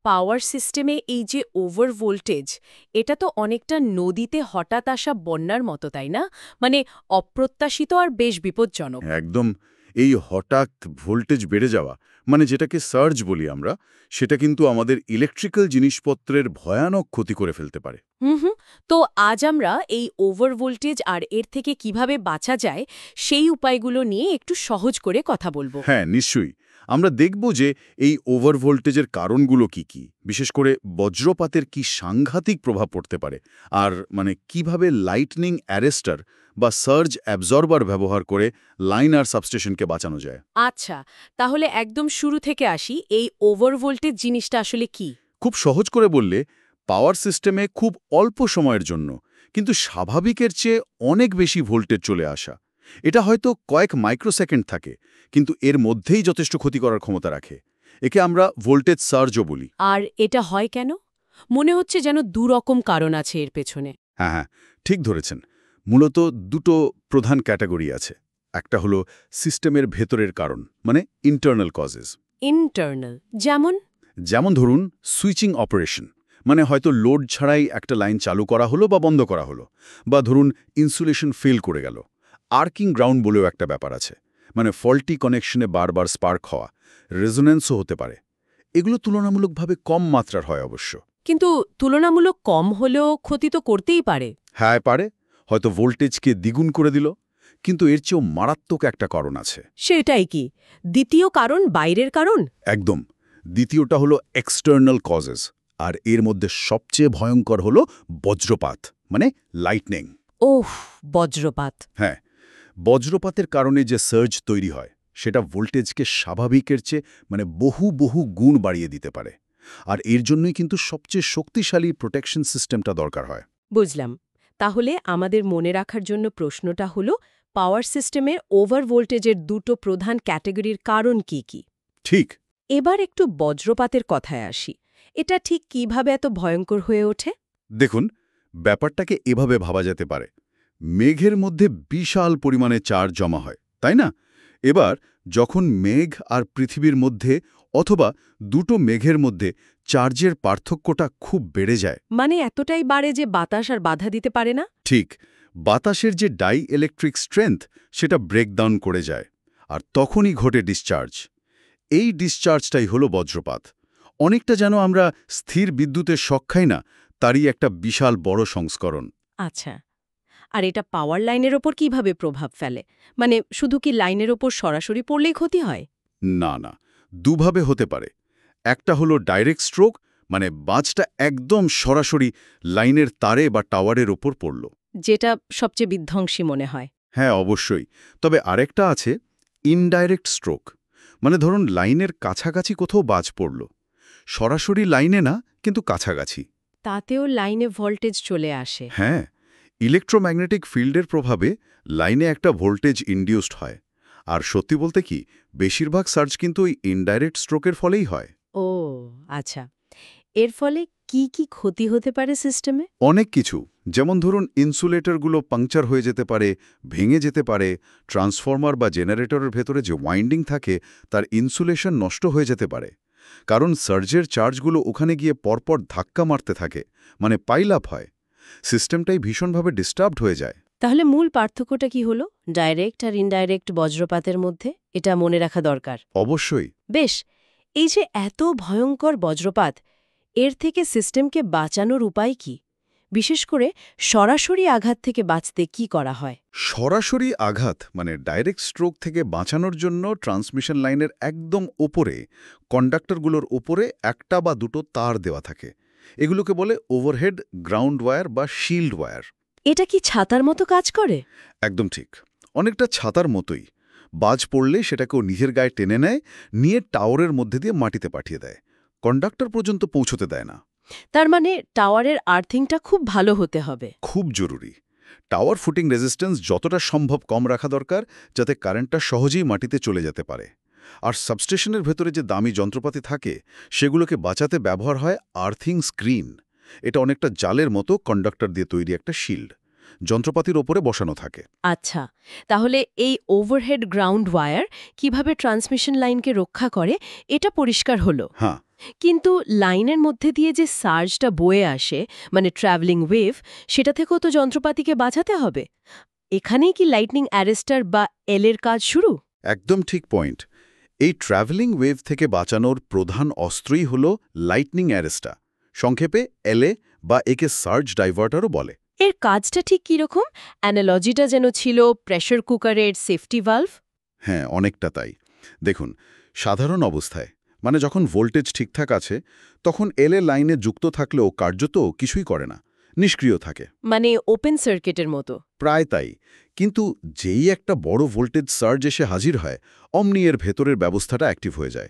পাওয়ার সিস্টেমে এই যে ওভার ভোল্টেজ, এটা তো অনেকটা নদীতে হঠাৎ আসা বন্যার মতো, তাই না? মানে অপ্রত্যাশিত আর বেশ বিপজ্জনক। একদম। এই হঠাৎ ভোল্টেজ বেড়ে যাওয়া, মানে যেটাকে সার্জ বলি আমরা, সেটা কিন্তু আমাদের ইলেকট্রিক্যাল জিনিসপত্রের ভয়ানক ক্ষতি করে ফেলতে পারে। হুম। তো আজ আমরা এই ওভার ভোল্টেজ আর এর থেকে কিভাবে বাঁচা যায় সেই উপায়গুলো নিয়ে একটু সহজ করে কথা বলবো। হ্যাঁ, নিশ্চয়ই। আমরা দেখব যে এই ওভার ভোল্টেজের কারণগুলো কি কি, বিশেষ করে বজ্রপাতের কি সাংঘাতিক প্রভাব পড়তে পারে, আর মানে কিভাবে লাইটনিং অ্যারেস্টার বা সার্জ অ্যাবজর্বার ব্যবহার করে লাইন আর সাবস্টেশনকে বাঁচানো যায়। আচ্ছা, তাহলে একদম শুরু থেকে আসি, এই ওভার ভোল্টেজ জিনিসটা আসলে কি? খুব সহজ করে বললে, পাওয়ার সিস্টেমে খুব অল্প সময়ের জন্য কিন্তু স্বাভাবিকের চেয়ে অনেক বেশি ভোল্টেজ চলে আসা। এটা হয়তো কয়েক মাইক্রোসেকেন্ড থাকে, কিন্তু এর মধ্যেই যথেষ্ট ক্ষতি করার ক্ষমতা রাখে। একে আমরা ভোল্টেজ সার্জও বলি। আর এটা হয় কেন? মনে হচ্ছে যেন দুরকম কারণ আছে এর পেছনে। হ্যাঁ হ্যাঁ, ঠিক ধরেছেন। মূলত দুটো প্রধান ক্যাটাগরি আছে। একটা হলো সিস্টেমের ভেতরের কারণ, মানে ইন্টারনাল কজেস। ইন্টারনাল যেমন? যেমন ধরুন সুইচিং অপারেশন, মানে হয়তো লোড ছাড়াই একটা লাইন চালু করা হলো বা বন্ধ করা হলো, বা ধরুন ইনসুলেশন ফেল করে গেল। আর্কিং গ্রাউন্ড বলেও একটা ব্যাপার আছে, মানে ফল্টি কানেকশনে বারবার স্পার্ক হওয়া, রেজোন্যান্সও হতে পারে। এগুলো তুলনামূলকভাবে কম মাত্রার হয় অবশ্য। কিন্তু তুলনামূলক কম হলেও ক্ষতি তো করতেই পারে। হ্যাঁ পারে, হয়তো ভোল্টেজকে দ্বিগুণ করে দিল। কিন্তু এর চেয়েও মারাত্মক একটা কারণ আছে। সেটাই কি? দ্বিতীয় কারণ বাইরের কারণ? একদম। দ্বিতীয়টা হলো এক্সটার্নাল কজেস, আর এর মধ্যে সবচেয়ে ভয়ঙ্কর হলো বজ্রপাত, মানে লাইটনিং। ওহ, বজ্রপাত। হ্যাঁ, বজ্রপাতের কারণে যে সার্জ তৈরি হয় সেটা ভোল্টেজকে স্বাভাবিকের চেয়ে মানে বহু বহু গুণ বাড়িয়ে দিতে পারে। আর এর জন্যই কিন্তু সবচেয়ে শক্তিশালী প্রোটেকশন সিস্টেমটা দরকার হয়। বুঝলাম। তাহলে আমাদের মনে রাখার জন্য প্রশ্নটা হলো, পাওয়ার সিস্টেমের ওভার ভোল্টেজের দুটো প্রধান ক্যাটেগরির কারণ কি কি? ঠিক। এবার একটু বজ্রপাতের কথায় আসি। এটা ঠিক কিভাবে এত ভয়ঙ্কর হয়ে ওঠে? দেখুন, ব্যাপারটাকে এভাবে ভাবা যেতে পারে। মেঘের মধ্যে বিশাল পরিমাণে চার্জ জমা হয়, তাই না? এবার যখন মেঘ আর পৃথিবীর মধ্যে অথবা দুটো মেঘের মধ্যে চার্জের পার্থক্যটা খুব বেড়ে যায়। মানে এতটাই বাড়ে যে বাতাস আর বাধা দিতে পারে না? ঠিক, বাতাসের যে ডাই ইলেকট্রিক স্ট্রেংথ সেটা ব্রেকডাউন করে যায়, আর তখনই ঘটে ডিসচার্জ। এই ডিসচার্জটাই হলো বজ্রপাত। অনেকটা যেন আমরা স্থির বিদ্যুতের শক খাই না, তারই একটা বিশাল বড় সংস্করণ। আচ্ছা। আর এটা পাওয়ার লাইনের ওপর কিভাবে প্রভাব ফেলে? মানে শুধু কি লাইনের ওপর সরাসরি পড়লেই ক্ষতি হয়? না না, দুভাবে হতে পারে। একটা হলো ডাইরেক্ট স্ট্রোক, মানে বাজটা একদম সরাসরি লাইনের তারে বা টাওয়ারের ওপর পড়ল। যেটা সবচেয়ে বিধ্বংসী মনে হয়। হ্যাঁ অবশ্যই। তবে আরেকটা আছে ইনডাইরেক্ট স্ট্রোক, মানে ধরুন লাইনের কাছাকাছি কোথাও বাজ পড়ল, সরাসরি লাইনে না কিন্তু কাছাকাছি। তাতেও লাইনে ভোল্টেজ চলে আসে। হ্যাঁ, ইলেকট্রোম্যাগনেটিক ফিল্ডের প্রভাবে লাইনে একটা ভোল্টেজ ইনডিউসড হয়। আর সত্যি বলতে কি, বেশিরভাগ সার্জ কিন্তু ওই ইনডাইরেক্ট স্ট্রোকের ফলেই হয়। ও আচ্ছা। এর ফলে কি কি ক্ষতি হতে পারে সিস্টেমে? অনেক কিছু। যেমন ধরুন ইনসুলেটরগুলো পাংচার হয়ে যেতে পারে, ভেঙে যেতে পারে। ট্রান্সফর্মার বা জেনারেটরের ভেতরে যে ওয়াইন্ডিং থাকে তার ইনসুলেশন নষ্ট হয়ে যেতে পারে, কারণ সার্জের চার্জগুলো ওখানে গিয়ে পরপর ধাক্কা মারতে থাকে, মানে পাইল আপ হয়। সিস্টেমটাই ভীষণভাবে ডিস্টার্বড হয়ে যায়। তাহলে মূল পার্থক্যটা কি হলো ডাইরেক্ট আর ইনডাইরেক্ট বজ্রপাতের মধ্যে? এটা মনে রাখা দরকার। অবশ্যই। বেশ। এই যে এত ভয়ঙ্কর বজ্রপাত, এর থেকে সিস্টেমকে বাঁচানোর উপায় কি? বিশেষ করে সরাসরি আঘাত থেকে বাঁচতে কি করা হয়? সরাসরি আঘাত মানে ডাইরেক্ট স্ট্রোক থেকে বাঁচানোর জন্য ট্রান্সমিশন লাইনের একদম ওপরে, কন্ডাক্টরগুলোর ওপরে একটা বা দুটো তার দেওয়া থাকে। এগুলোকে বলে ওভারহেড গ্রাউন্ড ওয়্যার বা শিল্ড ওয়্যার। এটা কি ছাতার মতো কাজ করে? একদম ঠিক, অনেকটা ছাতার মতোই। বাজ পড়লে সেটাকেও নিজের গায়ে টেনে নেয়, নিয়ে টাওয়ারের মধ্যে দিয়ে মাটিতে পাঠিয়ে দেয়, কন্ডাক্টর পর্যন্ত পৌঁছতে দেয় না। তার মানে টাওয়ারের আর্থিংটা খুব ভালো হতে হবে। খুব জরুরি। টাওয়ার ফুটিং রেজিস্ট্যান্স যতটা সম্ভব কম রাখা দরকার, যাতে কারেন্টটা সহজেই মাটিতে চলে যেতে পারে। আর সাবস্টেশনের ভেতরে যে দামি যন্ত্রপাতি থাকে সেগুলোকে বাঁচাতে ব্যবহার হয় আর্থিং স্ক্রিন। এটা অনেকটা জালের মতো কন্ডাক্টর দিয়ে তৈরি একটা শিল্ড, যন্ত্রপাতির ওপরে বসানো থাকে। আচ্ছা, তাহলে এই ওভারহেড গ্রাউন্ড ওয়্যার কিভাবে ট্রান্সমিশন লাইনকে রক্ষা করে, এটা পরিষ্কার হলো। হ্যাঁ, কিন্তু লাইনের মধ্যে দিয়ে যে সার্জটা বয়ে আসে মানে ট্রাভেলিং ওয়েভ, সেটা থেকেও তো যন্ত্রপাতিকে বাঁচাতে হবে। এখানেই কি লাইটনিং অ্যারেস্টার বা এলের কাজ শুরু? একদম ঠিক পয়েন্ট। এই ট্রাভেলিং ওয়েভ থেকে বাঁচানোর প্রধান অস্ত্রই হল লাইটনিং অ্যারেস্টা, সংক্ষেপে এলএ, বা একে সার্জ ডাইভার্টারও বলে। এর কাজটা ঠিক কীরকম? অ্যানালজিটা যেন ছিল প্রেশার কুকারের সেফটি ভালভ। হ্যাঁ, অনেকটা তাই। দেখুন, সাধারণ অবস্থায় মানে যখন ভোল্টেজ ঠিকঠাক আছে, তখন এলএ লাইনে যুক্ত থাকলেও কার্যত কিছুই করে না, নিষ্ক্রিয় থাকে। মানে ওপেন সার্কিটের মতো। প্রায় তাই। কিন্তু যেই একটা বড় ভোল্টেজ সার্জ এসে হাজির হয়, অমনি এর ভেতরের ব্যবস্থাটা অ্যাক্টিভ হয়ে যায়।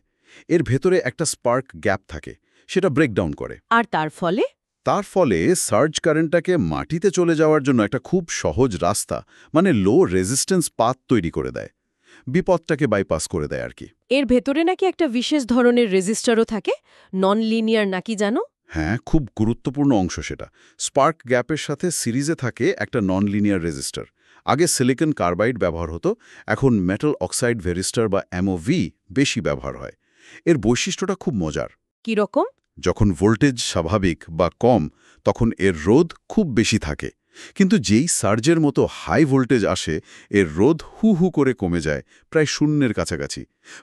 এর ভেতরে একটা স্পার্ক গ্যাপ থাকে, সেটা ব্রেকডাউন করে। আর তার ফলে সার্জ কারেন্টটাকে মাটিতে চলে যাওয়ার জন্য একটা খুব সহজ রাস্তা, মানে লো রেজিস্ট্যান্স পাথ তৈরি করে দেয়। বিপদটাকে বাইপাস করে দেয় আর কি। এর ভেতরে নাকি একটা বিশেষ ধরনের রেজিস্টারও থাকে, নন লিনিয়ার নাকি জানো? হ্যাঁ, খুব গুরুত্বপূর্ণ অংশ সেটা। স্পার্ক গ্যাপের সাথে সিরিজে থাকে একটা নন লিনিয়ার রেজিস্টার। আগে সিলিকন কার্বাইড ব্যবহার হতো, এখন মেটাল অক্সাইড ভেরিস্টার বা এমওভি বেশি ব্যবহার হয়। এর বৈশিষ্ট্যটা খুব মজার। কি রকম? যখন ভোল্টেজ স্বাভাবিক বা কম, তখন এর রোধ খুব বেশি থাকে। কিন্তু যেই সার্জের মতো হাই ভোল্টেজ আসে, এর রোধ হু হু করে কমে যায়, প্রায় শূন্যের কাছাকাছি।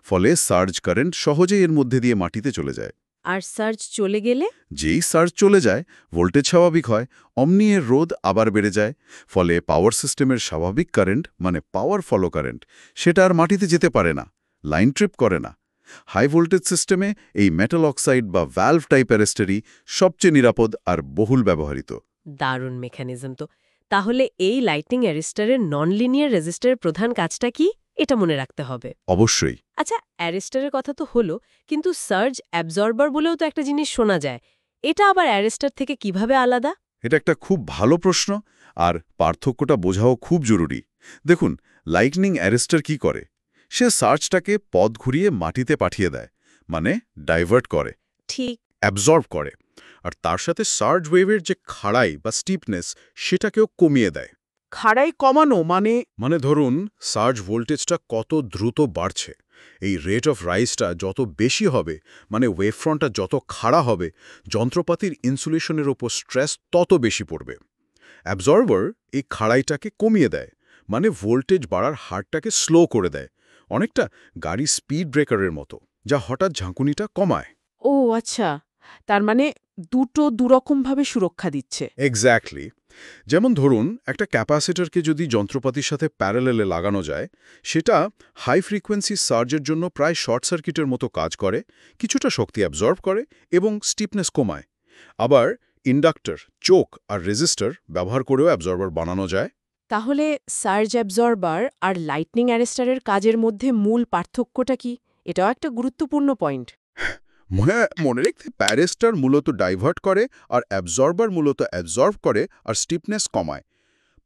ফলে সার্জ কারেন্ট সহজেই এর মধ্যে দিয়ে মাটিতে চলে যায়। আর সার্জ চলে গেলে? যেই সার্জ চলে যায়, ভোল্টেজ স্বাভাবিক হয়, অমনি এর রোধ আবার বেড়ে যায়। ফলে পাওয়ার সিস্টেমের স্বাভাবিক কারেন্ট, মানে পাওয়ার ফলো কারেন্ট, সেটা আর মাটিতে যেতে পারে না, লাইন ট্রিপ করে না। হাই ভোল্টেজ সিস্টেমে এই মেটাল অক্সাইড বা ভ্যালভ টাইপ অ্যারেস্টারই সবচেয়ে নিরাপদ আর বহুল ব্যবহৃত। দারুণ মেকানিজম তো। তাহলে এই লাইটনিং অ্যারেস্টারের নন লিনিয়ার রেজিস্টারের প্রধান কাজটা কি, এটা মনে রাখতে হবে। অবশ্যই। আচ্ছা, অ্যারেস্টারের কথা তো হলো, কিন্তু সার্জ অ্যাবজর্বার বলেও তো একটা জিনিস শোনা যায়। এটা আবার অ্যারেস্টার থেকে কিভাবে আলাদা? এটা একটা খুব ভালো প্রশ্ন, আর পার্থক্যটা বোঝাও খুব জরুরি। দেখুন, লাইটনিং অ্যারেস্টার কি করে? সে সার্জটাকে পথ ঘুরিয়ে মাটিতে পাঠিয়ে দেয়, মানে ডাইভার্ট করে, ঠিক। অ্যাবজর্ব করে। আর তার সাথে সার্জ ওয়েভের যে খাড়াই বা স্টিপনেস, সেটাকেও কমিয়ে দেয়। খাড়াই কমানো মানে? মানে ধরুন, সার্জ ভোল্টেজটা কত দ্রুত বাড়ছে, এই রেট অফ রাইজটা যত বেশি হবে, মানে ওয়েভফ্রন্টটা যত খাড়া হবে, যন্ত্রপাতির ইনসুলেশনের ওপর স্ট্রেস তত বেশি পড়বে। অ্যাবজর্ভার এই খাড়াইটাকে কমিয়ে দেয়, মানে ভোল্টেজ বাড়ার হারটাকে স্লো করে দেয়, অনেকটা গাড়ির স্পিড ব্রেকারের মতো, যা হঠাৎ ঝাঁকুনিটা কমায়। ও আচ্ছা, তার মানে দুটো দুরকমভাবে সুরক্ষা দিচ্ছে। এক্স্যাক্টলি। যেমন ধরুন, একটা ক্যাপাসিটরকে যদি যন্ত্রপাতির সাথে প্যারালেলে লাগানো যায়, সেটা হাই ফ্রিকোয়েন্সি সার্জের জন্য প্রায় শর্ট সার্কিটের মতো কাজ করে, কিছুটা শক্তি অ্যাবজর্ব করে এবং স্টিপনেস কমায়। আবার ইন্ডাক্টর, চোক আর রেজিস্টার ব্যবহার করেও অ্যাবজর্ভার বানানো যায়। তাহলে সার্জ অ্যাবজর্বার আর লাইটনিং অ্যারেস্টারের কাজের মধ্যে মূল পার্থক্যটা কি? এটাও একটা গুরুত্বপূর্ণ পয়েন্ট। মনে রাখতে, প্যারেস্টার মূলত ডাইভার্ট করে আর অ্যাবজর্বার মূলত অ্যাবজর্ব করে আর স্টিপনেস কমায়।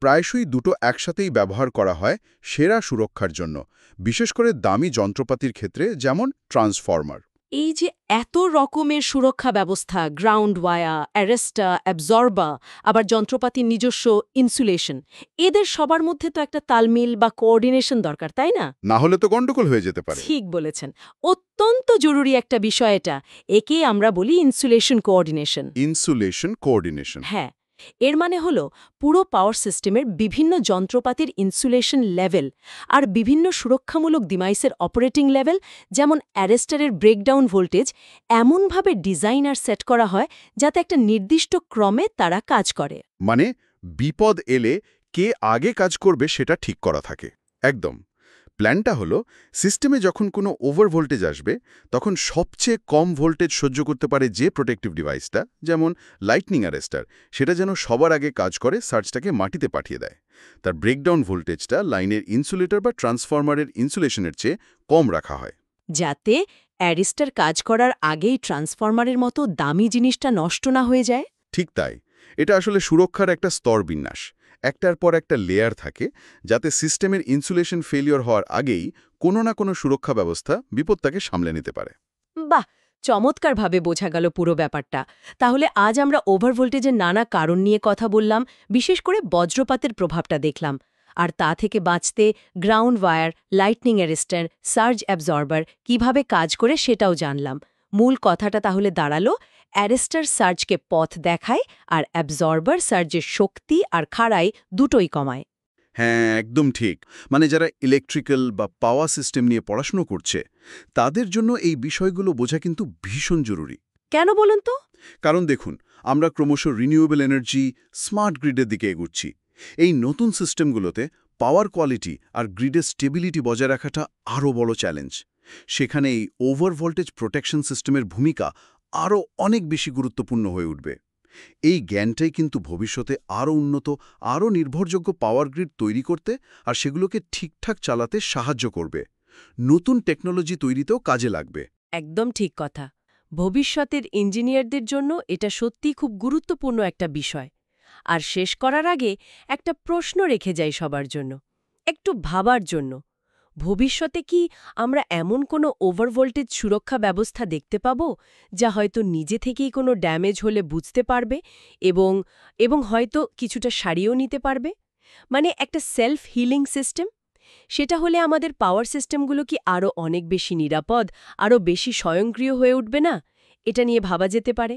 প্রায়শই দুটো একসাথেই ব্যবহার করা হয় সেরা সুরক্ষার জন্য, বিশেষ করে দামি যন্ত্রপাতির ক্ষেত্রে, যেমন ট্রান্সফর্মার। এই যে এত রকমের সুরক্ষা ব্যবস্থা, গ্রাউন্ড ওয়্যার, অ্যারেস্টার, অ্যাবজর্বার, আবার যন্ত্রপাতির নিজস্ব ইনসুলেশন, এদের সবার মধ্যে তো একটা তালমিল বা কোঅর্ডিনেশন দরকার, তাই না? না হলে তো গন্ডগোল হয়ে যেতে পারে। ঠিক বলেছেন। অত্যন্ত জরুরি একটা বিষয় এটা। একেই আমরা বলি ইনসুলেশন কোঅর্ডিনেশন। Insulation coordination. হ্যাঁ, এর মানে হলো পুরো পাওয়ার সিস্টেমের বিভিন্ন যন্ত্রপাতির ইনসুলেশন লেভেল আর বিভিন্ন সুরক্ষামূলক ডিভাইসের অপারেটিং লেভেল, যেমন অ্যারেস্টারের ব্রেকডাউন ভোল্টেজ, এমনভাবে ডিজাইন আর সেট করা হয় যাতে একটা নির্দিষ্ট ক্রমে তারা কাজ করে। মানে বিপদ এলে কে আগে কাজ করবে সেটা ঠিক করা থাকে। একদম। প্ল্যানটা হলো, সিস্টেমে যখন কোনো ওভার ভোল্টেজ আসবে, তখন সবচেয়ে কম ভোল্টেজ সহ্য করতে পারে যে প্রোটেক্টিভ ডিভাইসটা, যেমন লাইটনিং অ্যারেস্টার, সেটা যেন সবার আগে কাজ করে সার্জটাকে মাটিতে পাঠিয়ে দেয়। তার ব্রেকডাউন ভোল্টেজটা লাইনের ইনসুলেটর বা ট্রান্সফরমারের ইনসুলেশনের চেয়ে কম রাখা হয়, যাতে অ্যারেস্টার কাজ করার আগেই ট্রান্সফরমারের মতো দামি জিনিসটা নষ্ট না হয়ে যায়। ঠিক তাই। এটা আসলে সুরক্ষার একটা স্তর বিন্যাস। একটার পর একটা লেয়ার থাকে, যাতে সিস্টেমের ইনসুলেশন ফেলিওর হওয়ার আগেই কোনো না কোনো সুরক্ষা ব্যবস্থা বিপদটাকে সামলে নিতে পারে। বাহ, চমৎকারভাবে বোঝা গেল পুরো ব্যাপারটা। তাহলে আজ আমরা ওভার ভোল্টেজের নানা কারণ নিয়ে কথা বললাম, বিশেষ করে বজ্রপাতের প্রভাবটা দেখলাম। আর তা থেকে বাঁচতে ground wire, lightning arrester, surge absorber কিভাবে কাজ করে সেটাও জানলাম। মূল কথাটা তাহলে দাঁড়ালো অ্যারেস্টার সার্জকে পথ দেখায় আর অ্যাবজর্বার সার্জের শক্তি আর খাড়াই দুটোই কমায়। হ্যাঁ, একদম ঠিক। মানে যারা ইলেকট্রিক্যাল বা পাওয়ার সিস্টেম নিয়ে পড়াশুনো করছে, তাদের জন্য এই বিষয়গুলো বোঝা কিন্তু ভীষণ জরুরি। কেন বলুন তো? কারণ দেখুন, আমরা ক্রমশ রিনিউয়েবল এনার্জি, স্মার্ট গ্রিডের দিকে এগুচ্ছি। এই নতুন সিস্টেমগুলোতে পাওয়ার কোয়ালিটি আর গ্রিডের স্টেবিলিটি বজায় রাখাটা আরও বড় চ্যালেঞ্জ। সেখানে এই ওভার ভোল্টেজ প্রোটেকশন সিস্টেমের ভূমিকা আরও অনেক বেশি গুরুত্বপূর্ণ হয়ে উঠবে। এই জ্ঞানটাই কিন্তু ভবিষ্যতে আরও উন্নত, আরও নির্ভরযোগ্য পাওয়ার গ্রিড তৈরি করতে আর সেগুলোকে ঠিকঠাক চালাতে সাহায্য করবে। নতুন টেকনোলজি তৈরিতেও কাজে লাগবে। একদম ঠিক কথা। ভবিষ্যতের ইঞ্জিনিয়ারদের জন্য এটা সত্যিই খুব গুরুত্বপূর্ণ একটা বিষয়। আর শেষ করার আগে একটা প্রশ্ন রেখে যাই সবার জন্য, একটু ভাবার জন্য। ভবিষ্যতে কি আমরা এমন কোনো ওভারভোল্টেজ সুরক্ষা ব্যবস্থা দেখতে পাব যা হয়তো নিজে থেকেই কোনো ড্যামেজ হলে বুঝতে পারবে এবং হয়তো কিছুটা সারিয়েও নিতে পারবে? মানে একটা সেলফ হিলিং সিস্টেম? সেটা হলে আমাদের পাওয়ার সিস্টেমগুলো কি আরও অনেক বেশি নিরাপদ, আরও বেশি স্বয়ংক্রিয় হয়ে উঠবে না? এটা নিয়ে ভাবা যেতে পারে।